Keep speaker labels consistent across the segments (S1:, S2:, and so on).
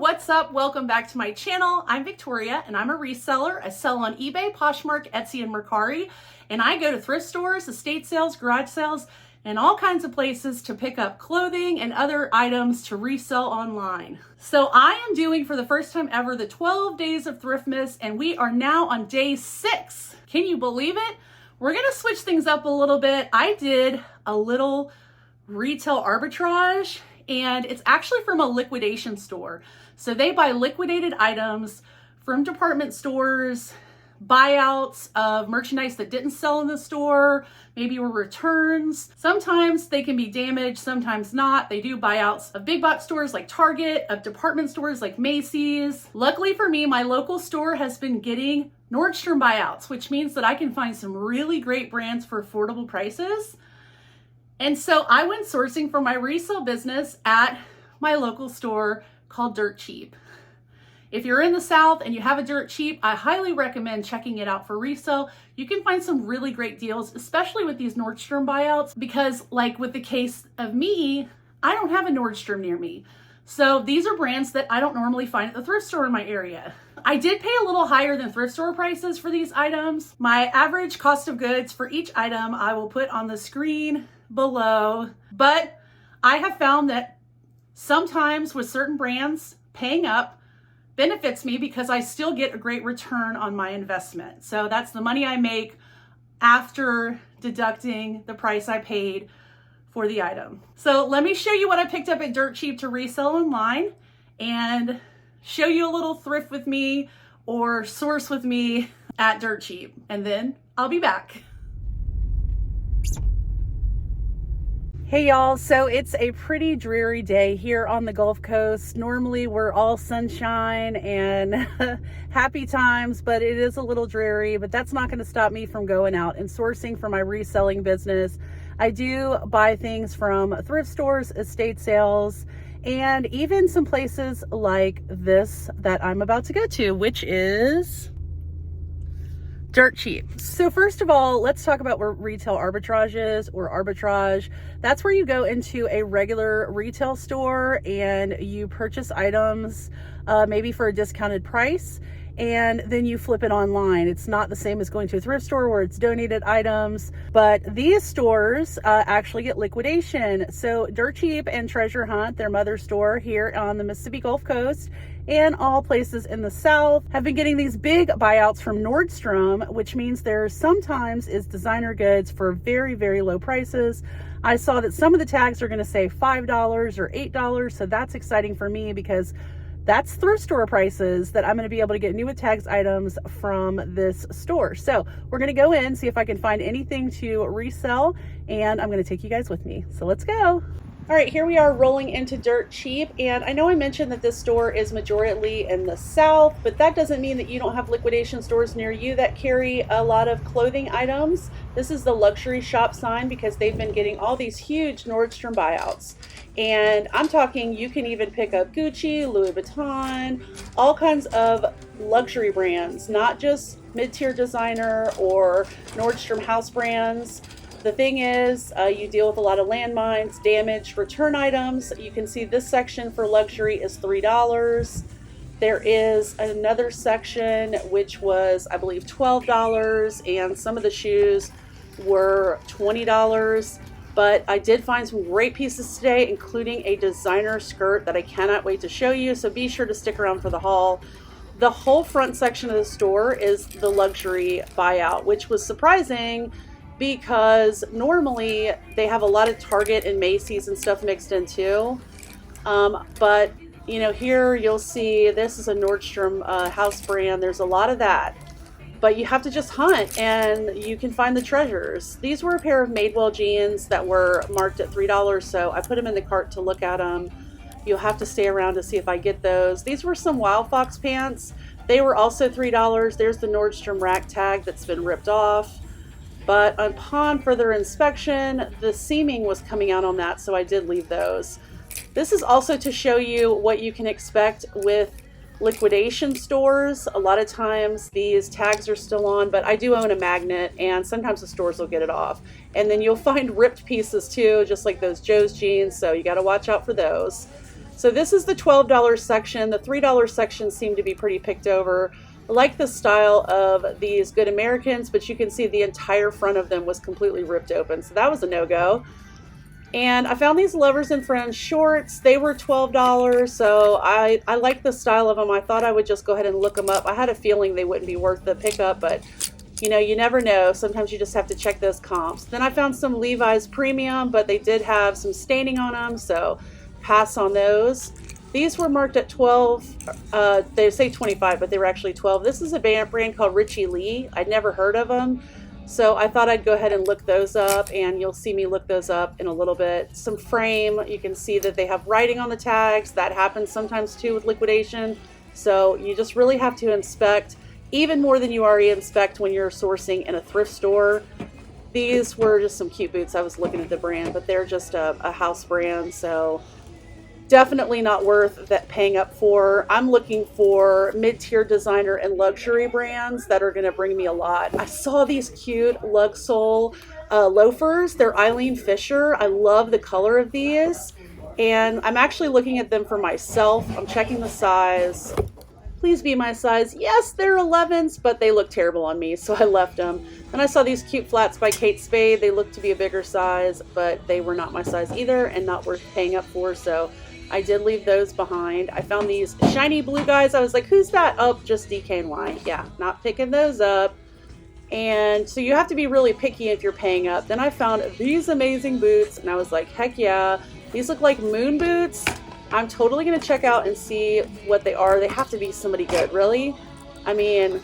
S1: what's up? Welcome back to my channel. I'm Victoria and I'm a reseller. I sell on eBay, Poshmark, Etsy, and Mercari. And I go to thrift stores, estate sales, garage sales, and all kinds of places to pick up clothing and other items to resell online. So I am doing for the first time ever the 12 days of Thriftmas, and we are now on day 6. Can you believe it? We're gonna switch things up a little bit. I did a little retail arbitrage, and it's actually from a liquidation store. So they buy liquidated items from department stores, buyouts of merchandise that didn't sell in the store, maybe were returns. Sometimes they can be damaged, sometimes not. They do buyouts of big box stores like Target, of department stores like Macy's. Luckily for me, my local store has been getting Nordstrom buyouts, which means that I can find some really great brands for affordable prices. And so I went sourcing for my resale business at my local store called Dirt Cheap. If you're in the South and you have a Dirt Cheap, I highly recommend checking it out for resale. You can find some really great deals, especially with these Nordstrom buyouts, because like with the case of me, I don't have a Nordstrom near me. So these are brands that I don't normally find at the thrift store in my area. I did pay a little higher than thrift store prices for these items. My average cost of goods for each item I will put on the screen below, but I have found that sometimes with certain brands, paying up benefits me because I still get a great return on my investment. So that's the money I make after deducting the price I paid for the item. So let me show you what I picked up at Dirt Cheap to resell online and show you a little thrift with me or source with me at Dirt Cheap, and then I'll be back. Hey y'all, so it's a pretty dreary day here on the Gulf Coast. Normally we're all sunshine and happy times, but it is a little dreary, but that's not going to stop me from going out and sourcing for my reselling business. I do buy things from thrift stores, estate sales, and even some places like this that I'm about to go to, which is Dirt Cheap. So first of all, let's talk about what retail arbitrage is, or arbitrage. That's where you go into a regular retail store and you purchase items maybe for a discounted price, and then you flip it online. It's not the same as going to a thrift store where it's donated items, but these stores actually get liquidation. So Dirt Cheap and Treasure Hunt, their mother store here on the Mississippi Gulf Coast, and all places in the South, have been getting these big buyouts from Nordstrom, which means there sometimes is designer goods for very, very low prices. I saw that some of the tags are going to say $5 or $8, so that's exciting for me because that's thrift store prices that I'm going to be able to get new with tags items from this store. So we're going to go in, see if I can find anything to resell, and I'm going to take you guys with me. So let's go. All right, here we are rolling into Dirt Cheap, and I know I mentioned that this store is majorly in the South, but that doesn't mean that you don't have liquidation stores near you that carry a lot of clothing items. This is the luxury shop sign because they've been getting all these huge Nordstrom buyouts. And I'm talking, you can even pick up Gucci, Louis Vuitton, all kinds of luxury brands, not just mid-tier designer or Nordstrom house brands. The thing is, you deal with a lot of landmines, damaged return items. You can see this section for luxury is $3. There is another section which was, I believe, $12, and some of the shoes were $20. But I did find some great pieces today, including a designer skirt that I cannot wait to show you. So be sure to stick around for the haul. The whole front section of the store is the luxury buyout, which was surprising because normally they have a lot of Target and Macy's and stuff mixed in too. But you know, here you'll see this is a Nordstrom house brand. There's a lot of that, but you have to just hunt and you can find the treasures. These were a pair of Madewell jeans that were marked at $3, so I put them in the cart to look at them. You'll have to stay around to see if I get those. These were some Wild Fox pants. They were also $3. There's the Nordstrom rack tag that's been ripped off. But upon further inspection, the seaming was coming out on that, so I did leave those. This is also to show you what you can expect with liquidation stores. A lot of times these tags are still on, but I do own a magnet, and sometimes the stores will get it off. And then you'll find ripped pieces too, just like those Joe's jeans, so you got to watch out for those. So this is the $12 section. The $3 section seemed to be pretty picked over. I like the style of these Good Americans, but you can see the entire front of them was completely ripped open. So that was a no-go. And I found these Lovers and Friends shorts. They were $12, so I like the style of them. I thought I would just go ahead and look them up. I had a feeling they wouldn't be worth the pickup, but you know, you never know. Sometimes you just have to check those comps. Then I found some Levi's Premium, but they did have some staining on them, so pass on those. These were marked at 12. They say 25, but they were actually 12. This is a brand called Richie Lee. I'd never heard of them. So I thought I'd go ahead and look those up, and you'll see me look those up in a little bit. Some frame, you can see that they have writing on the tags. That happens sometimes too with liquidation. So you just really have to inspect, even more than you already inspect when you're sourcing in a thrift store. These were just some cute boots. I was looking at the brand, but they're just a house brand, so definitely not worth that paying up for. I'm looking for mid-tier designer and luxury brands that are going to bring me a lot. I saw these cute lug sole loafers. They're Eileen Fisher. I love the color of these, and I'm actually looking at them for myself. I'm checking the size. Please be my size. Yes, they're 11s, but they look terrible on me, so I left them. Then I saw these cute flats by Kate Spade. They looked to be a bigger size, but they were not my size either and not worth paying up for, so I did leave those behind. I found these shiny blue guys. I was like, who's that? Oh, just DKNY. Yeah, not picking those up. And so you have to be really picky if you're paying up. Then I found these amazing boots, and I was like, heck yeah. These look like moon boots. I'm totally going to check out and see what they are. They have to be somebody good, really. I mean,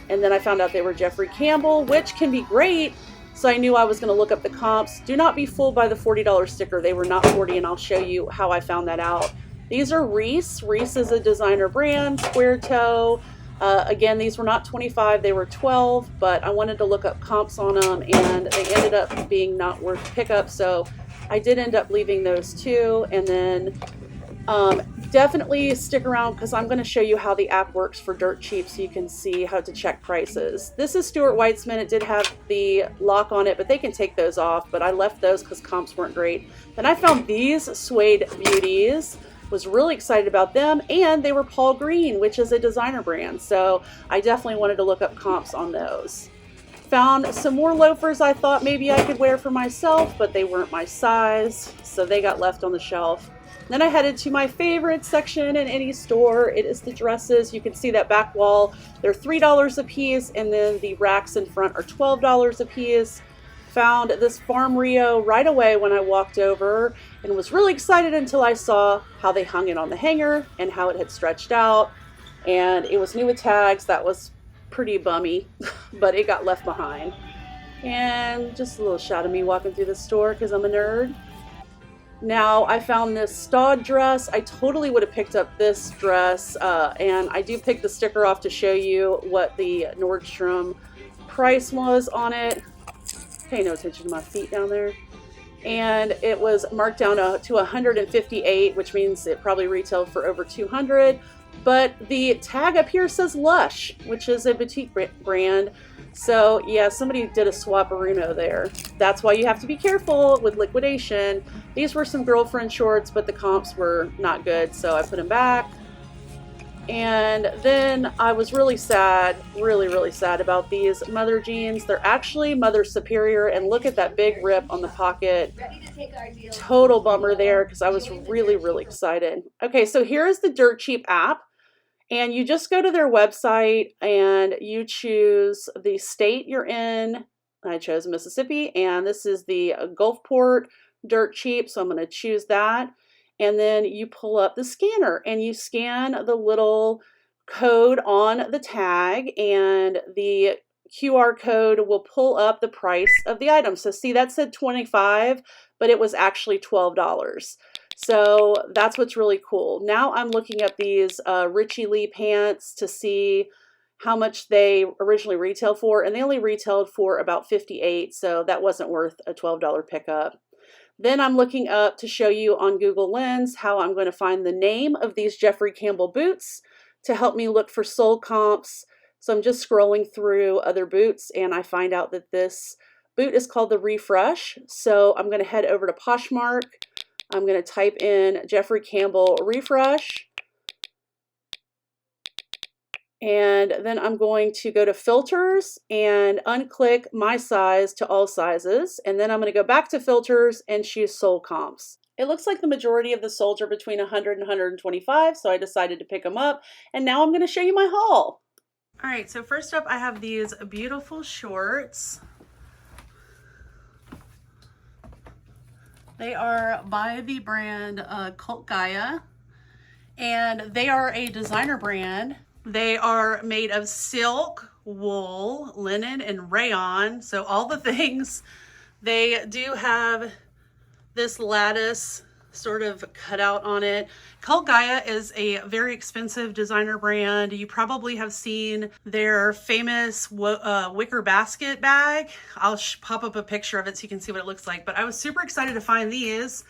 S1: and then I found out they were Jeffrey Campbell, which can be great. So I knew I was going to look up the comps. Do not be fooled by the $40 sticker. They were not 40, and I'll show you how I found that out. These are Reese. Reese is a designer brand, square toe. Again, these were not 25, they were 12, but I wanted to look up comps on them, and they ended up being not worth pickup, so I did end up leaving those too. And then definitely stick around, because I'm going to show you how the app works for Dirt Cheap so you can see how to check prices. This is Stuart Weitzman. It did have the lock on it, but they can take those off, but I left those because comps weren't great. Then I found these suede beauties. Was really excited about them, and they were Paul Green, which is a designer brand, so I definitely wanted to look up comps on those. Found some more loafers I thought maybe I could wear for myself, but they weren't my size, so they got left on the shelf. Then I headed to my favorite section in any store. It is the dresses. You can see that back wall. They're $3 a piece, and then the racks in front are $12 a piece. Found this Farm Rio right away when I walked over, and was really excited until I saw how they hung it on the hanger and how it had stretched out, and it was new with tags. That was pretty bummy, but it got left behind. And just a little shot of me walking through the store because I'm a nerd. Now I found this Staud dress. I totally would have picked up this dress, and I do pick the sticker off to show you what the Nordstrom price was on it. Pay no attention to my feet down there. And it was marked down to 158, which means it probably retailed for over 200. But the tag up here says Lush, which is a boutique brand. So yeah, somebody did a swap-a-runo there. That's why you have to be careful with liquidation. These were some girlfriend shorts, but the comps were not good, so I put them back. And then I was really sad, really sad about these Mother jeans. They're actually Mother Superior, and look at that big rip on the pocket. Total bummer there, because I was really excited. Okay, so here is the Dirt Cheap app, and you just go to their website and you choose the state you're in. I chose Mississippi, and this is the Gulfport Dirt Cheap, so I'm going to choose that. And then you pull up the scanner and you scan the little code on the tag, and the QR code will pull up the price of the item. So see, that said 25, but it was actually $12. So that's what's really cool. Now I'm looking up these Richie Lee pants to see how much they originally retailed for, and they only retailed for about $58, so that wasn't worth a $12 pickup. Then I'm looking up to show you on Google Lens how I'm going to find the name of these Jeffrey Campbell boots to help me look for sold comps. So I'm just scrolling through other boots, and I find out that this boot is called the Refresh. So I'm going to head over to Poshmark, I'm going to type in Jeffrey Campbell refresh. And then I'm going to go to filters and unclick my size to all sizes. And then I'm going to go back to filters and choose sold comps. It looks like the majority of the solds are between 100 and 125, so I decided to pick them up. And now I'm going to show you my haul. All right, so first up I have these beautiful shorts. They are by the brand Cult Gaia, and they are a designer brand. They are made of silk, wool, linen, and rayon, so all the things. They do have this lattice sort of cut out on it. Cult Gaia is a very expensive designer brand. You probably have seen their famous wicker basket bag. I'll pop up a picture of it so you can see what it looks like. But I was super excited to find these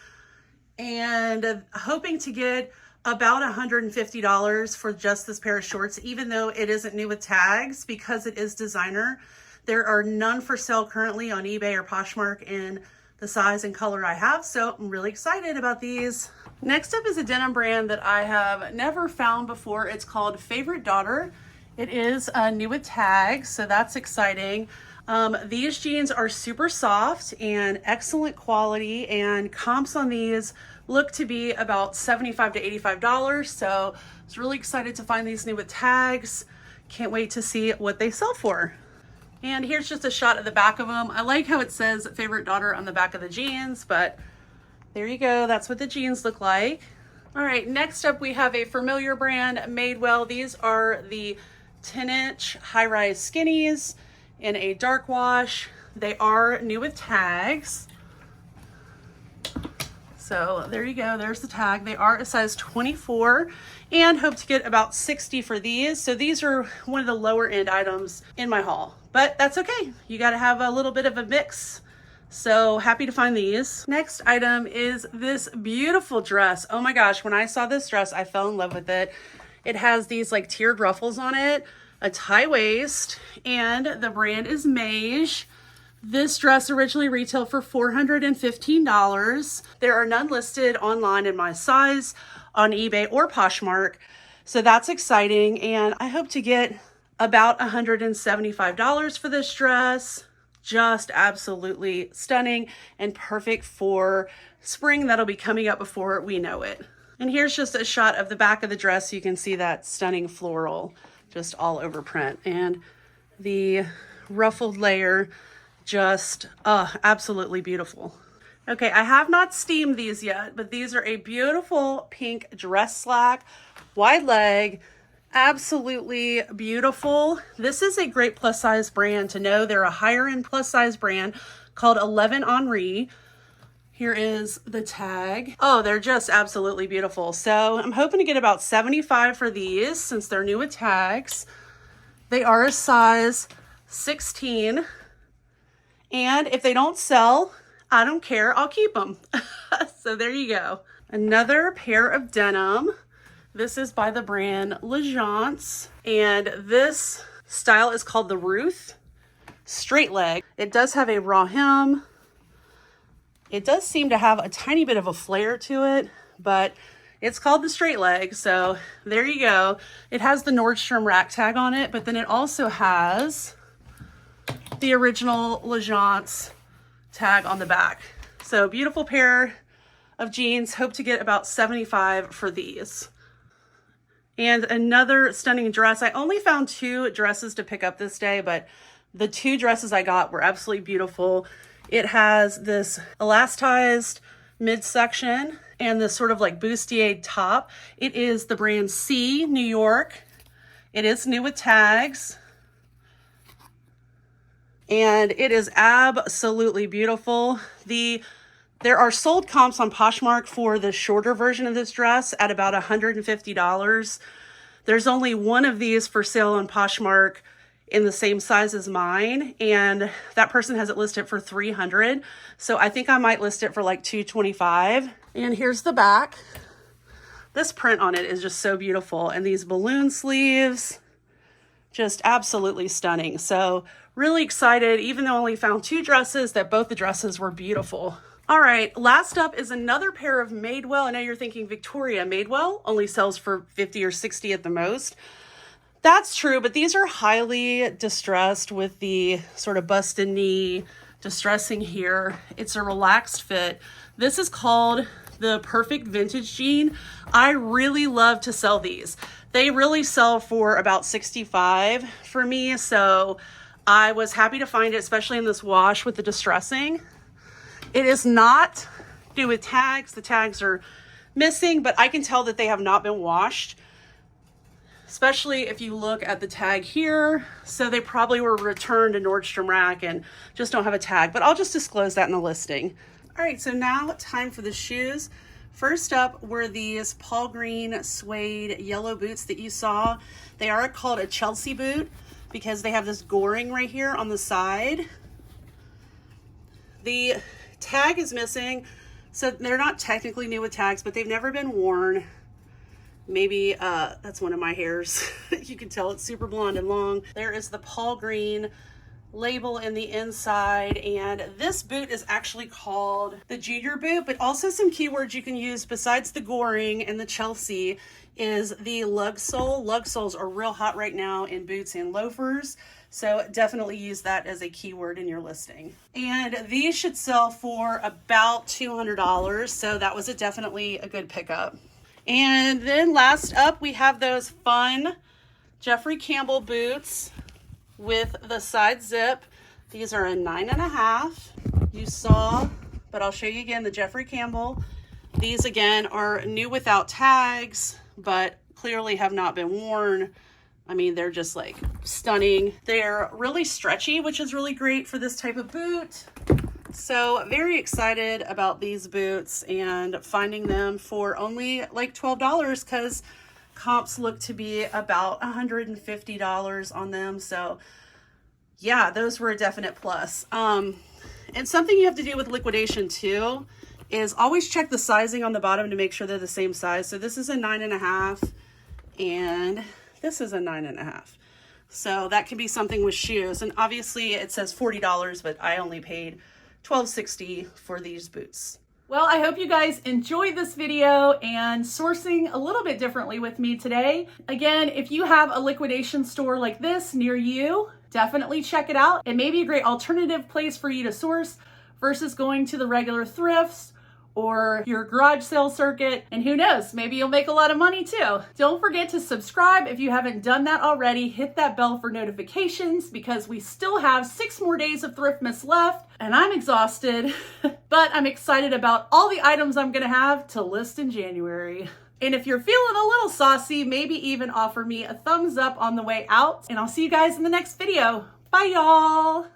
S1: and hoping to get about $150 for just this pair of shorts, even though it isn't new with tags, because it is designer. There are none for sale currently on eBay or Poshmark in the size and color I have, so I'm really excited about these. Next up is a denim brand that I have never found before. It's called Favorite Daughter. It is new with tags, so that's exciting. These jeans are super soft and excellent quality, and comps on these look to be about $75 to $85. So I was really excited to find these new with tags. Can't wait to see what they sell for. And here's just a shot of the back of them. I like how it says Favorite Daughter on the back of the jeans, but there you go. That's what the jeans look like. All right, next up we have a familiar brand, Madewell. These are the 10-inch high-rise skinnies in a dark wash. They are new with tags. So there you go, there's the tag. They are a size 24 and hope to get about 60 for these. So these are one of the lower end items in my haul, but that's okay. You gotta have a little bit of a mix. So happy to find these. Next item is this beautiful dress. Oh my gosh, when I saw this dress, I fell in love with it. It has these like tiered ruffles on it, a tie waist, and the brand is Mage. This dress originally retailed for $415. There are none listed online in my size on eBay or Poshmark, so that's exciting. And I hope to get about $175 for this dress. Just absolutely stunning and perfect for spring that'll be coming up before we know it. And here's just a shot of the back of the dress so you can see that stunning floral just all over print, and the ruffled layer just absolutely beautiful. Okay, I have not steamed these yet, but these are a beautiful pink dress slack, wide leg, absolutely beautiful. This is a great plus size brand to know. They're a higher end plus size brand called 11 Henri. Here is the tag. Oh, they're just absolutely beautiful. So I'm hoping to get about 75 for these since they're new with tags. They are a size 16. And if they don't sell, I don't care, I'll keep them. So there you go. Another pair of denim. This is by the brand L'Agence, and this style is called the Ruth straight leg. It does have a raw hem. It does seem to have a tiny bit of a flare to it, but it's called the straight leg, so there you go. It has the Nordstrom rack tag on it, but then it also has the original L'Agence tag on the back. So beautiful pair of jeans. Hope to get about 75 for these. And another stunning dress. I only found 2 dresses to pick up this day, but the 2 dresses I got were absolutely beautiful. It has this elastized midsection and this sort of like bustier top. It is the brand C, New York. It is new with tags. And it is absolutely beautiful. There are sold comps on Poshmark for the shorter version of this dress at about $150. There's only one of these for sale on Poshmark in the same size as mine, and that person has it listed for $300. So I think I might list it for like $225. And here's the back. This print on it is just so beautiful, and these balloon sleeves, just absolutely stunning. So really excited, even though I only found 2 dresses, that both the dresses were beautiful. All right, last up is another pair of Madewell. I know you're thinking, Victoria, Madewell only sells for 50 or 60 at the most. That's true, but these are highly distressed with the sort of busted knee, distressing here. It's a relaxed fit. This is called the Perfect Vintage Jean. I really love to sell these. They really sell for about $65 for me, so I was happy to find it, especially in this wash with the distressing. It is not due with tags. The tags are missing, but I can tell that they have not been washed, especially if you look at the tag here. So they probably were returned to Nordstrom Rack and just don't have a tag, but I'll just disclose that in the listing. All right, so now time for the shoes. First up were these Paul Green suede yellow boots that you saw. They are called a Chelsea boot because they have this goring right here on the side. The tag is missing, so they're not technically new with tags, but they've never been worn. Maybe that's one of my hairs. You can tell it's super blonde and long. There is the Paul Green label in the inside, and this boot is actually called the Junior boot, but also some keywords you can use besides the goring and the Chelsea is the lug sole. Lug soles are real hot right now in boots and loafers, so definitely use that as a keyword in your listing. And these should sell for about $200, so that was definitely a good pickup. And then last up, we have those fun Jeffrey Campbell boots with the side zip. These are a 9.5. You saw, but I'll show you again, the Jeffrey Campbell. These again are new without tags, but clearly have not been worn. I mean, they're just like stunning. They're really stretchy, which is really great for this type of boot. So very excited about these boots and finding them for only like $12 because comps look to be about $150 on them. So yeah, those were a definite plus. And something you have to do with liquidation too is always check the sizing on the bottom to make sure they're the same size. So this is a 9.5 and this is a 9.5. So that can be something with shoes. And obviously it says $40, but I only paid $12.60 for these boots. Well, I hope you guys enjoyed this video and sourcing a little bit differently with me today. Again, if you have a liquidation store like this near you, definitely check it out. It may be a great alternative place for you to source versus going to the regular thrifts or your garage sale circuit. And who knows, maybe you'll make a lot of money too. Don't forget to subscribe if you haven't done that already. Hit that bell for notifications because we still have 6 more days of Thriftmas left and I'm exhausted, but I'm excited about all the items I'm gonna have to list in January. And if you're feeling a little saucy, maybe even offer me a thumbs up on the way out. And I'll see you guys in the next video. Bye, y'all.